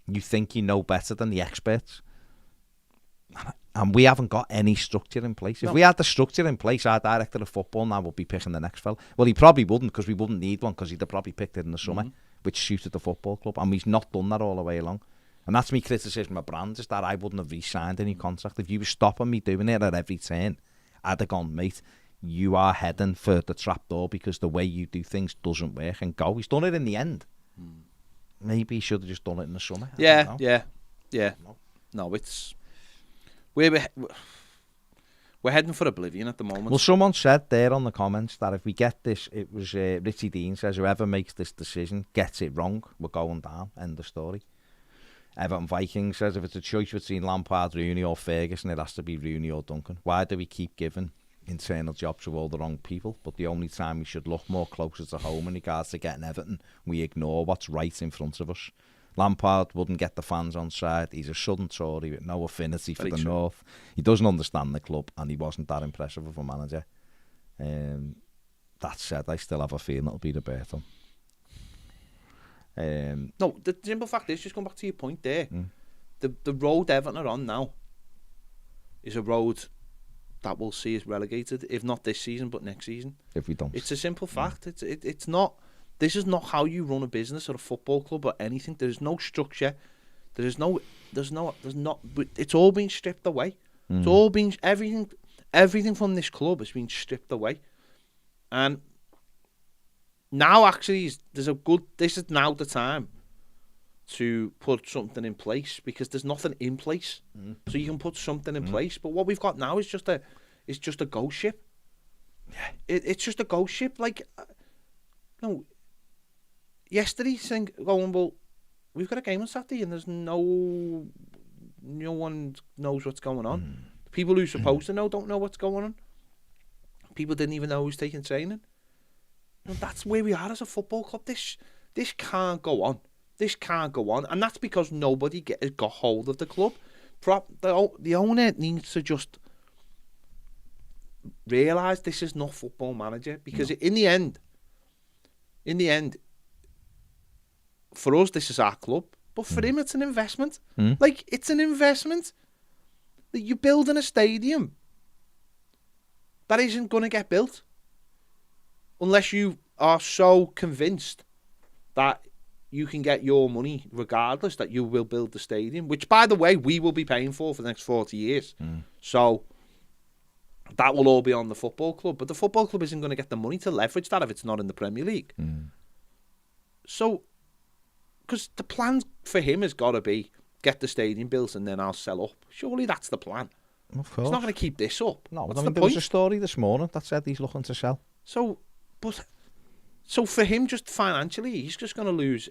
you think you know better than the experts. And we haven't got any structure in place. If we had the structure in place, our director of football now would be picking the next fella. Well, he probably wouldn't, because we wouldn't need one, because he'd have probably picked it in the summer, which suited the football club. And he's not done that all the way along. And that's my criticism of Brands, is that I wouldn't have re-signed any contract. If you were stopping me doing it at every turn, I'd have gone, mate, you are heading for the trapdoor, because the way you do things doesn't work, and go. He's done it in the end. Maybe he should have just done it in the summer. Yeah. No, it's... We're heading for oblivion at the moment. Well, someone said there on the comments that if we get this, it was Richie Dean says, whoever makes this decision gets it wrong, we're going down. End of story. Everton Vikings says, if it's a choice between Lampard, Rooney or Ferguson, it has to be Rooney or Duncan. Why do we keep giving internal jobs to all the wrong people? But the only time we should look more closer to home in regards to getting Everton, we ignore what's right in front of us. Lampard wouldn't get the fans on side. He's a Southern Tory with no affinity for the North. He doesn't understand the club, and he wasn't that impressive of a manager. That said, I still have a feeling it'll be Roberto. No, the simple fact is, just going back to your point there, the road Everton are on now is a road that we'll see is relegated, if not this season, but next season. If we don't. It's a simple fact. It's not... This is not how you run a business or a football club or anything. There's no structure. There's not. It's all been stripped away. It's all been everything from this club has been stripped away. And now actually this is now the time to put something in place, because there's nothing in place. So you can put something in place. But what we've got now is just a ghost ship. Yeah. It's just a ghost ship. Like, no. yesterday going, well, we've got a game on Saturday and there's no one knows what's going on. The people who're supposed to know don't know what's going on. People didn't even know who's taking training. That's where we are as a football club. This can't go on. This can't go on. And that's because nobody has got hold of the club. The owner needs to just realise this is not Football Manager. Because in the end, for us, this is our club. But for him, it's an investment. Like, it's an investment. That you're building a stadium that isn't going to get built unless you are so convinced that you can get your money regardless, that you will build the stadium, which, by the way, we will be paying for the next 40 years. So that will all be on the football club. But the football club isn't going to get the money to leverage that if it's not in the Premier League. So, because the plan for him has got to be get the stadium built and then I'll sell up. Surely that's the plan. Of course. He's not going to keep this up. No, What's there was a story this morning that said he's looking to sell. So for him, just financially, he's just going to lose.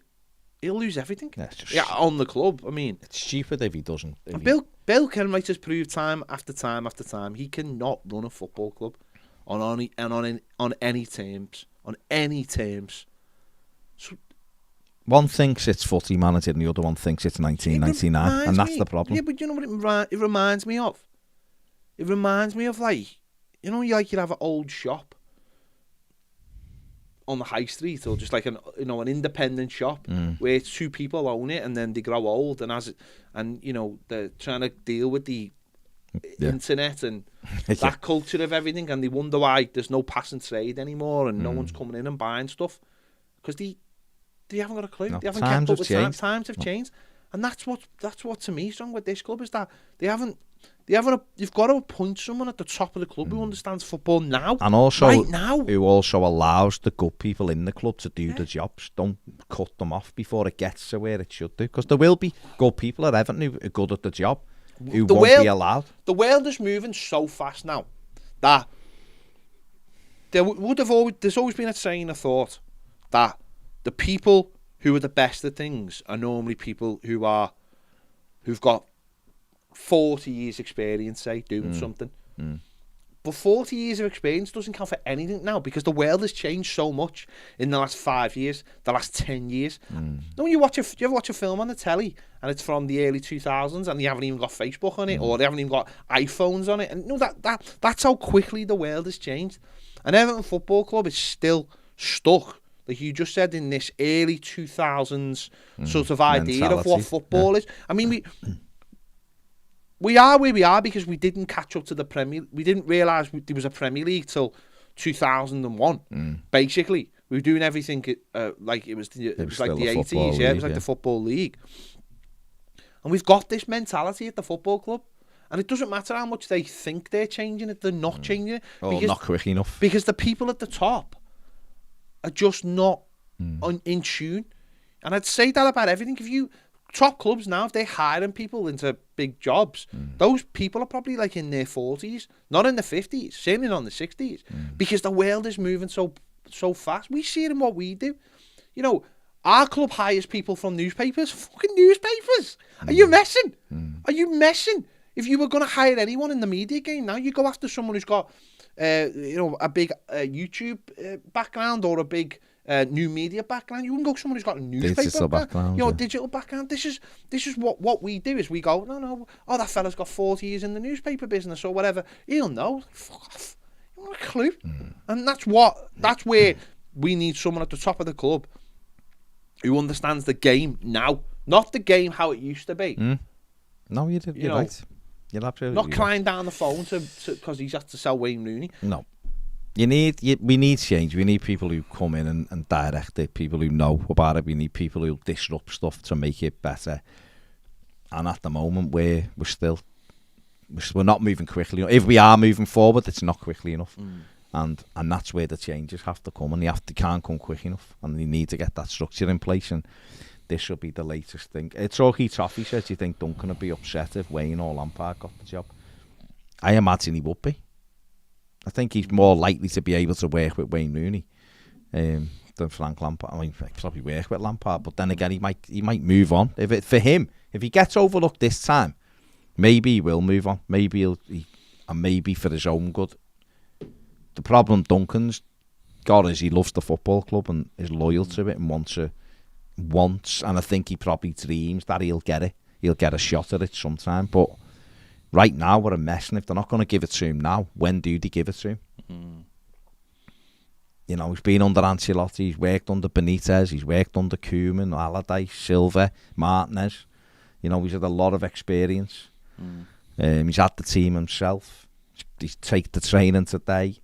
He'll lose everything. Yeah, on the club. I mean, it's stupid if he doesn't. Bill Kenwright has proved time after time after time he cannot run a football club on any terms. So, one thinks it's Footy Manager and the other one thinks it's 1999, and that's the problem. Yeah, but you know what it reminds me of? It reminds me of, like, you know, you'd have an old shop on the high street, or just like an independent shop where two people own it and then they grow old and they're trying to deal with the internet and that culture of everything, and they wonder why there's no passing trade anymore and no one's coming in and buying stuff because they haven't got a clue. No, they haven't kept up with times. Times have changed, and that's what to me is wrong with this club, is that you've got to appoint someone at the top of the club who understands football now, and also right now, who also allows the good people in the club to do the jobs. Don't cut them off before it gets to where it should do, because there will be good people at Everton who are good at the job who won't be allowed. The world is moving so fast now that there's always been a train of thought that the people who are the best at things are normally people who've got 40 years experience, say, doing something. But 40 years of experience doesn't count for anything now, because the world has changed so much in the last 5 years, the last 10 years. No, you ever watch a film on the telly and it's from the early 2000s and they haven't even got Facebook on it, or they haven't even got iPhones on it, and that's how quickly the world has changed. And Everton Football Club is still stuck, like you just said, in this early 2000s sort of idea of what football is. I mean, we are where we are because we didn't catch up to the Premier. We didn't realise there was a Premier League till 2001. Basically, we were doing everything like it was like the 80s. Yeah, it was like the Football League. And we've got this mentality at the football club, and it doesn't matter how much they think they're changing it; they're not changing it. Or not quick enough. Because the people at the top are just not in tune. And I'd say that about everything. If you top clubs now, if they're hiring people into big jobs, those people are probably like in their 40s, not in the 50s, certainly not in the 60s, because the world is moving so fast. We see it in what we do. You know, our club hires people from newspapers. Fucking newspapers! Are you messing? Are you messing? If you were going to hire anyone in the media game now, you go after someone who's got, a big YouTube background or a big new media background. You wouldn't go someone who's got a newspaper background, digital background. This is what we do. Is we go, no, that fella's got 40 years in the newspaper business or whatever. He'll know. Fuck off. You don't have a clue. And that's where we need someone at the top of the club who understands the game now, not the game how it used to be. No, you're right. You're absolutely not crying down the phone because he's had to sell Wayne Rooney. No. We need change. We need people who come in and direct it, people who know about it. We need people who disrupt stuff to make it better. And at the moment, we're not moving quickly enough. If we are moving forward, it's not quickly enough. And that's where the changes have to come, and they can't come quick enough. And you need to get that structure in place, and this should be the latest thing. Toffee said, do you think Duncan would be upset if Wayne or Lampard got the job? I imagine he would be. I think he's more likely to be able to work with Wayne Rooney than than Frank Lampard. I mean, he'd probably work with Lampard, but then again, he might move on. For him, if he gets overlooked this time, maybe he will move on. Maybe and maybe for his own good. The problem Duncan's got is he loves the football club and is loyal to it and wants, and I think he probably dreams that he'll get it. He'll get a shot at it sometime. But right now, we're a mess, and if they're not going to give it to him now, when do they give it to him? You know, he's been under Ancelotti, he's worked under Benitez, he's worked under Koeman, Allardyce, Silva, Martinez. You know, he's had a lot of experience. He's had the team himself. He's taken the training today.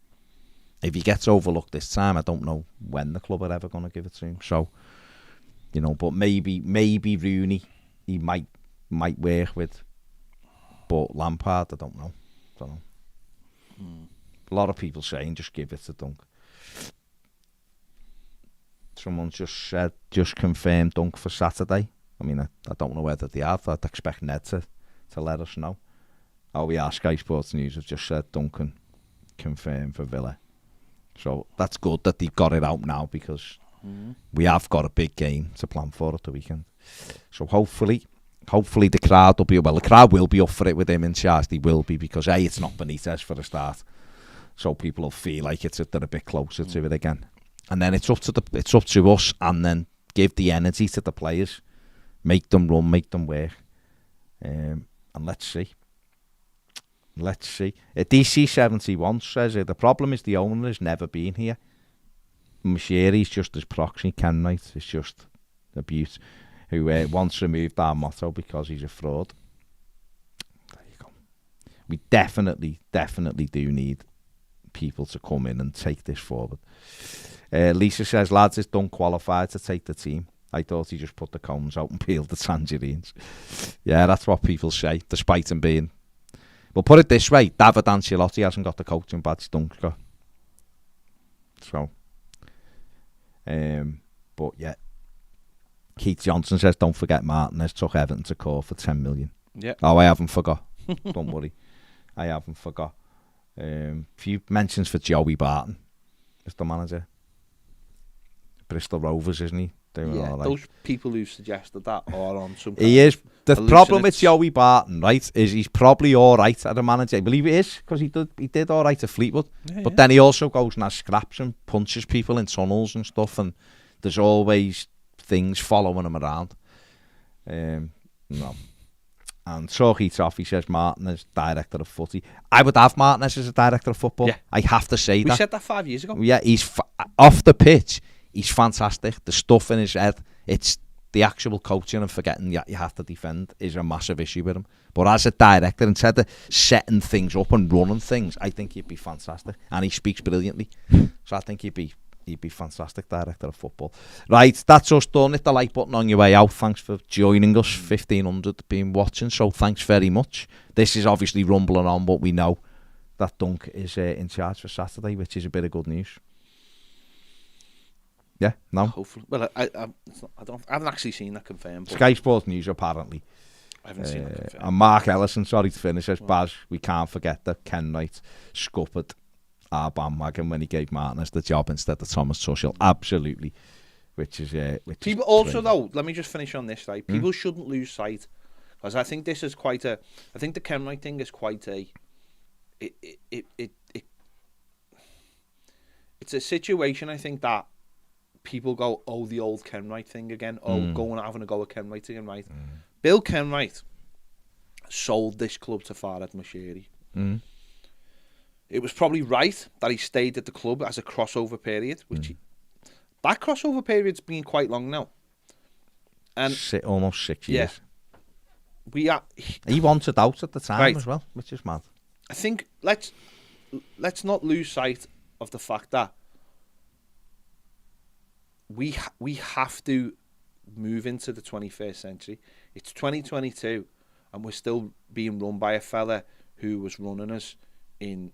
If he gets overlooked this time, I don't know when the club are ever going to give it to him. So, you know, but maybe Rooney, he might work with. But Lampard, I don't know. A lot of people saying just give it to Dunk. Someone just confirmed Dunk for Saturday. I mean, I don't know whether they have. I'd expect Ned to let us know. Oh yeah, Sky Sports News have just said Duncan confirmed for Villa. So that's good that they've got it out now, because we have got a big game to plan for at the weekend. So hopefully the crowd will be, well, the crowd will be up for it with him in charge. They will be, because it's not Benitez for a start. So people will feel like they're a bit closer to it again. And then it's up to us, and then give the energy to the players. Make them run, make them work. And let's see. DC71 says the problem is the owner has never been here. Mashiri's just his proxy. Kenwright is just a beaut who wants removed our motto because he's a fraud. There you go. We definitely do need people to come in and take this forward. Lisa says, lads, is Dunk qualified to take the team? I thought he just put the cones out and peeled the tangerines. Yeah, that's what people say, despite him being... Well, put it this way, David Ancelotti hasn't got the coaching badge Dunk's got. So, but yeah. Keith Johnson says, don't forget Martinez took Everton to court for 10 million. Yeah. Oh, I haven't forgot. Don't worry. I haven't forgot. Few mentions for Joey Barton as the manager. Bristol Rovers, isn't he? Yeah, all right. Those people who suggested that are on some. He is. The problem with Joey Barton, right, is he's probably all right at a manager. I believe he is, because he did all right at Fleetwood. Yeah, but then he also goes and has scraps and punches people in tunnels and stuff, and there's always things following him around. No. And Toffee says Martin is director of footy. I would have Martinez as a director of football. Yeah. I have to say that. We said that 5 years ago. Yeah, he's off the pitch. He's fantastic. The stuff in his head, it's the actual coaching and forgetting you have to defend is a massive issue with him. But as a director, instead of setting things up and running things, I think he'd be fantastic. And he speaks brilliantly. So I think he'd be fantastic director of football. Right, that's us done. Hit the like button on your way out. Thanks for joining us. 1,500 been watching, so thanks very much. This is obviously rumbling on, but we know that Dunk is in charge for Saturday, which is a bit of good news. Yeah, no. Hopefully. Well, I haven't actually seen that confirmed. Sky Sports News apparently. I haven't seen that confirmed. And Mark Ellison, sorry to finish, says, Baz, we can't forget that Kenwright scuppered our bandwagon when he gave Martinez the job instead of Thomas Tuchel. Absolutely. Which is people also, though, let me just finish on this, right? People shouldn't lose sight, because I think this is quite a. I think the Kenwright thing is quite a. It's a situation, I think, that people go, oh, the old Kenwright thing again. Oh, going having a go at Kenwright again, right? Bill Kenwright sold this club to Farhad Moshiri. It was probably right that he stayed at the club as a crossover period, which that crossover period's been quite long now. And almost 6 years. Yeah, he wanted out at the time as well, which is mad. I think let's not lose sight of the fact that we have to move into the 21st century. It's 2022, and we're still being run by a fella who was running us in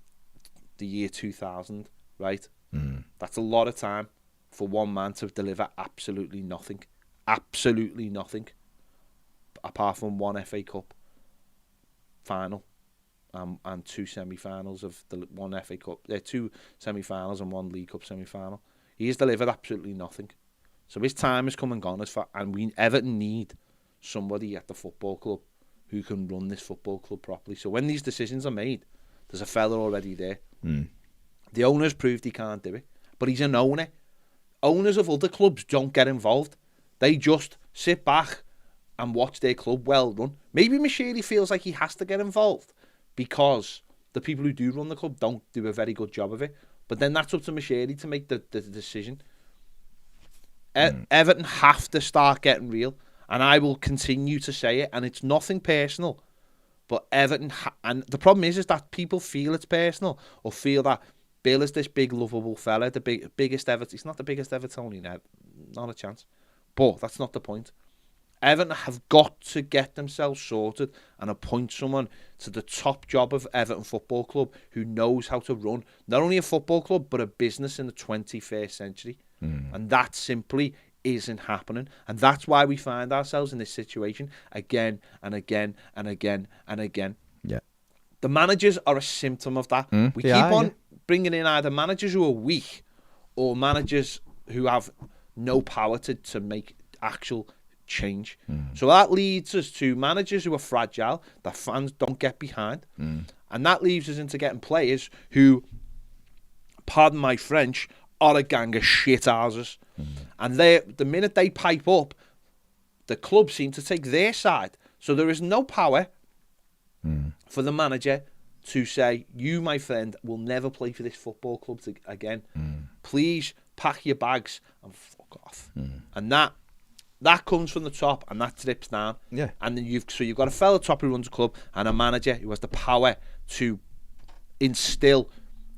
the year 2000, right? That's a lot of time for one man to deliver absolutely nothing, apart from one FA Cup final and two semi-finals of the one FA Cup. Two semi-finals and one League Cup semi-final. He's delivered absolutely nothing. So his time has come and gone, and Everton need somebody at the football club who can run this football club properly. So when these decisions are made, there's a fella already there. The owner's proved he can't do it, but he's an owner. Owners of other clubs don't get involved. They just sit back and watch their club well run. Maybe Moshiri feels like he has to get involved because the people who do run the club don't do a very good job of it. But then that's up to Moshiri to make the decision. Everton have to start getting real, and I will continue to say it, and it's nothing personal. But Everton, and the problem is that people feel it's personal, or feel that Bill is this big lovable fella, the biggest Everton. He's not the biggest Evertonian, not a chance. But that's not the point. Everton have got to get themselves sorted and appoint someone to the top job of Everton Football Club who knows how to run not only a football club but a business in the 21st century. And that simply isn't happening. And that's why we find ourselves in this situation again and again and again and again. Yeah. The managers are a symptom of that. We keep on bringing in either managers who are weak or managers who have no power to make actual change. So that leads us to managers who are fragile, that fans don't get behind. And that leaves us into getting players who, pardon my French, are a gang of shit houses. And the minute they pipe up, the club seem to take their side. So there is no power for the manager to say, you, my friend, will never play for this football club again. Please pack your bags and fuck off. And that comes from the top, and that drips down. Yeah. And then you've got a fella top who runs a club and a manager who has the power to instill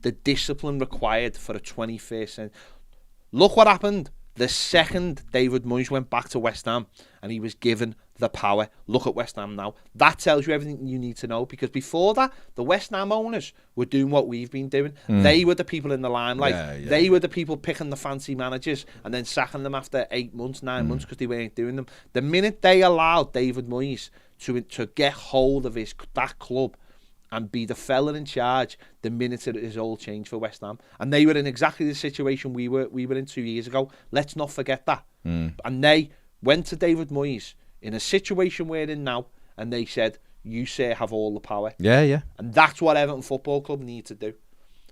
the discipline required for a 21st century. Look what happened the second David Moyes went back to West Ham and he was given the power. Look at West Ham now. That tells you everything you need to know, because before that, the West Ham owners were doing what we've been doing. They were the people in the limelight. They were the people picking the fancy managers and then sacking them after 8 months, 9 months because they weren't doing them. The minute they allowed David Moyes to get hold of that club and be the fella in charge, the minute it is all changed for West Ham. And they were in exactly the situation we were in 2 years ago. Let's not forget that. And they went to David Moyes in a situation we're in now, and they said, you, sir, have all the power. Yeah. And that's what Everton Football Club need to do.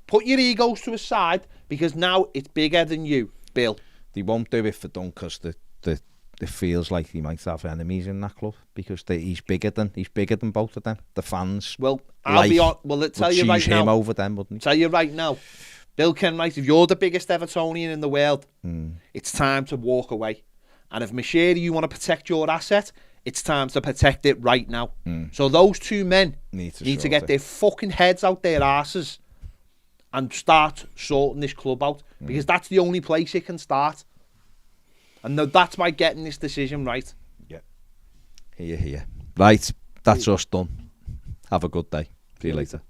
Put your egos to a side, because now it's bigger than you, Bill. They won't do it for Dunn because it feels like he might have enemies in that club, because he's bigger than both of them. The fans. Well, let's tell you right now. Him over them, wouldn't he? Tell you right now, Bill Kenwright, if you're the biggest Evertonian in the world, it's time to walk away. And if Moshiri, you want to protect your asset, it's time to protect it right now. So those two men need to get their fucking heads out their asses and start sorting this club out, because that's the only place it can start. And that's by getting this decision right. Yeah. Here. Right, that's us done. Have a good day. See you later.